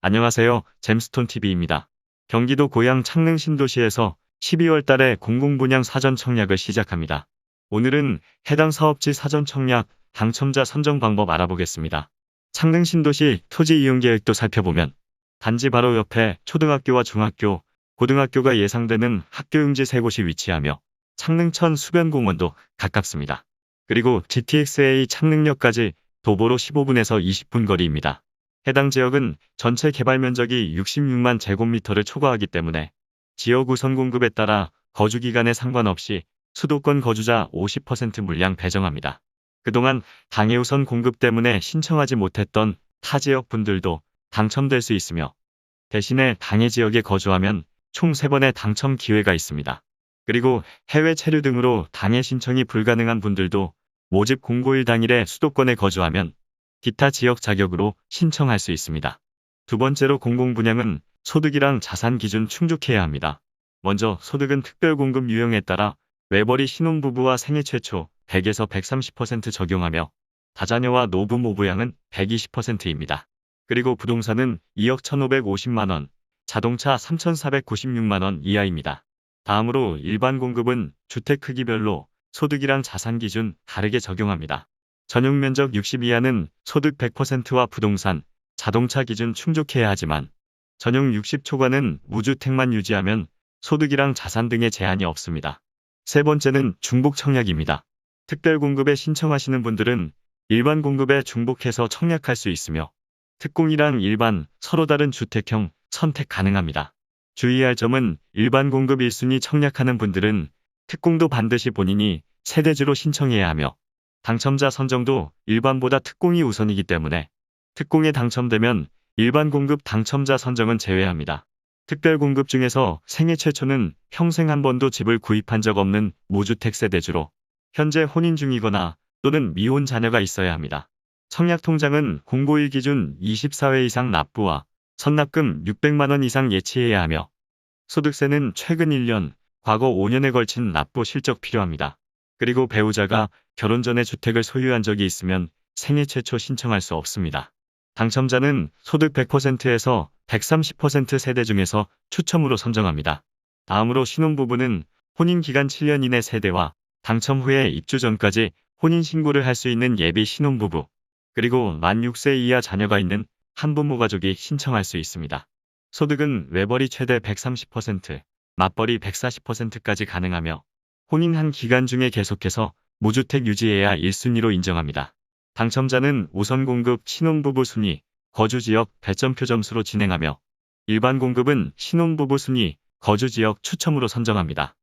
안녕하세요. 잼스톤TV입니다. 경기도 고양 창릉 신도시에서 12월 달에 공공분양 사전 청약을 시작합니다. 오늘은 해당 사업지 사전 청약 당첨자 선정 방법 알아보겠습니다. 창릉 신도시 토지 이용 계획도 살펴보면 단지 바로 옆에 초등학교와 중학교, 고등학교가 예상되는 학교 용지 3곳이 위치하며 창릉천 수변공원도 가깝습니다. 그리고 GTX-A 창릉역까지 도보로 15분에서 20분 거리입니다. 해당 지역은 전체 개발 면적이 66만 제곱미터를 초과하기 때문에 지역 우선 공급에 따라 거주기간에 상관없이 수도권 거주자 50% 물량 배정합니다. 그동안 당해 우선 공급 때문에 신청하지 못했던 타 지역 분들도 당첨될 수 있으며 대신에 당해 지역에 거주하면 총 3번의 당첨 기회가 있습니다. 그리고 해외 체류 등으로 당해 신청이 불가능한 분들도 모집 공고일 당일에 수도권에 거주하면 기타 지역 자격으로 신청할 수 있습니다. 두 번째로 공공분양은 소득이랑 자산 기준 충족해야 합니다. 먼저 소득은 특별공급 유형에 따라 외벌이 신혼부부와 생애 최초 100에서 130% 적용하며 다자녀와 노부모 부양은 120%입니다. 그리고 부동산은 2억 1,550만원, 자동차 3,496만원 이하입니다. 다음으로 일반 공급은 주택 크기별로 소득이랑 자산 기준 다르게 적용합니다. 전용 면적 60 이하는 소득 100%와 부동산, 자동차 기준 충족해야 하지만 전용 60 초과는 무주택만 유지하면 소득이랑 자산 등의 제한이 없습니다. 세 번째는 중복 청약입니다. 특별공급에 신청하시는 분들은 일반 공급에 중복해서 청약할 수 있으며 특공이랑 일반 서로 다른 주택형 선택 가능합니다. 주의할 점은 일반 공급 1순위 청약하는 분들은 특공도 반드시 본인이 세대주로 신청해야 하며 당첨자 선정도 일반보다 특공이 우선이기 때문에 특공에 당첨되면 일반 공급 당첨자 선정은 제외합니다. 특별 공급 중에서 생애 최초는 평생 한 번도 집을 구입한 적 없는 무주택 세대주로 현재 혼인 중이거나 또는 미혼 자녀가 있어야 합니다. 청약 통장은 공고일 기준 24회 이상 납부와 선납금 600만원 이상 예치해야 하며 소득세는 최근 1년, 과거 5년에 걸친 납부 실적 필요합니다. 그리고 배우자가 결혼 전에 주택을 소유한 적이 있으면 생애 최초 신청할 수 없습니다. 당첨자는 소득 100%에서 130% 세대 중에서 추첨으로 선정합니다. 다음으로 신혼부부는 혼인기간 7년 이내 세대와 당첨 후에 입주 전까지 혼인신고를 할 수 있는 예비 신혼부부, 그리고 만 6세 이하 자녀가 있는 한부모 가족이 신청할 수 있습니다. 소득은 외벌이 최대 130%, 맞벌이 140%까지 가능하며 혼인한 기간 중에 계속해서 무주택 유지해야 1순위로 인정합니다. 당첨자는 우선 공급 신혼부부 순위, 거주지역 배점표 점수로 진행하며 일반 공급은 신혼부부 순위, 거주지역 추첨으로 선정합니다.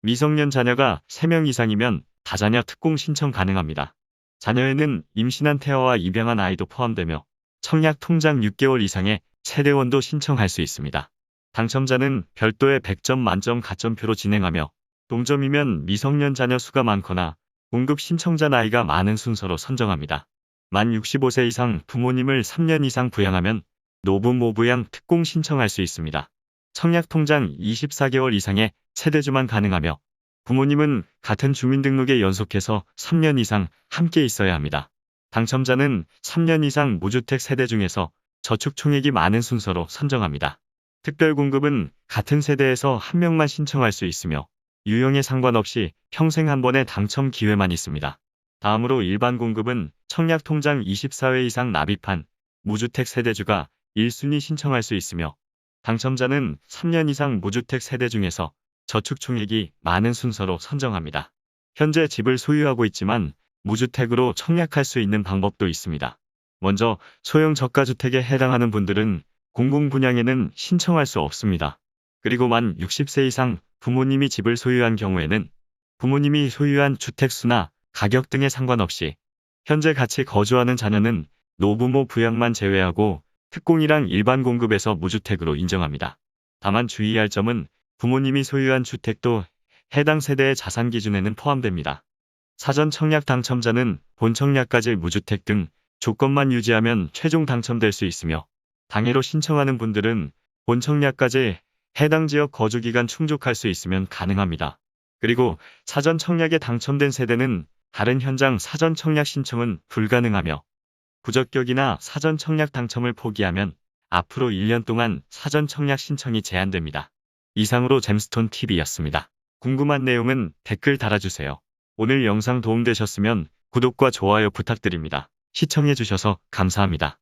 미성년 자녀가 3명 이상이면 다자녀 특공 신청 가능합니다. 자녀에는 임신한 태아와 입양한 아이도 포함되며 청약 통장 6개월 이상의 세대원도 신청할 수 있습니다. 당첨자는 별도의 100점 만점 가점표로 진행하며 동점이면 미성년 자녀 수가 많거나 공급 신청자 나이가 많은 순서로 선정합니다. 만 65세 이상 부모님을 3년 이상 부양하면 노부모 부양 특공 신청할 수 있습니다. 청약 통장 24개월 이상의 세대주만 가능하며 부모님은 같은 주민등록에 연속해서 3년 이상 함께 있어야 합니다. 당첨자는 3년 이상 무주택 세대 중에서 저축 총액이 많은 순서로 선정합니다. 특별공급은 같은 세대에서 한 명만 신청할 수 있으며 유형에 상관없이 평생 한 번의 당첨 기회만 있습니다. 다음으로 일반 공급은 청약 통장 24회 이상 납입한 무주택 세대주가 1순위 신청할 수 있으며 당첨자는 3년 이상 무주택 세대 중에서 저축 총액이 많은 순서로 선정합니다. 현재 집을 소유하고 있지만 무주택으로 청약할 수 있는 방법도 있습니다. 먼저 소형 저가주택에 해당하는 분들은 공공분양에는 신청할 수 없습니다. 그리고 만 60세 이상 부모님이 집을 소유한 경우에는 부모님이 소유한 주택수나 가격 등에 상관없이 현재 같이 거주하는 자녀는 노부모 부양만 제외하고 특공이랑 일반 공급에서 무주택으로 인정합니다. 다만 주의할 점은 부모님이 소유한 주택도 해당 세대의 자산 기준에는 포함됩니다. 사전 청약 당첨자는 본 청약까지 무주택 등 조건만 유지하면 최종 당첨될 수 있으며 당해로 신청하는 분들은 본 청약까지 해당 지역 거주기간 충족할 수 있으면 가능합니다. 그리고 사전 청약에 당첨된 세대는 다른 현장 사전 청약 신청은 불가능하며 부적격이나 사전 청약 당첨을 포기하면 앞으로 1년 동안 사전 청약 신청이 제한됩니다. 이상으로 잼스톤 TV였습니다. 궁금한 내용은 댓글 달아주세요. 오늘 영상 도움되셨으면 구독과 좋아요 부탁드립니다. 시청해주셔서 감사합니다.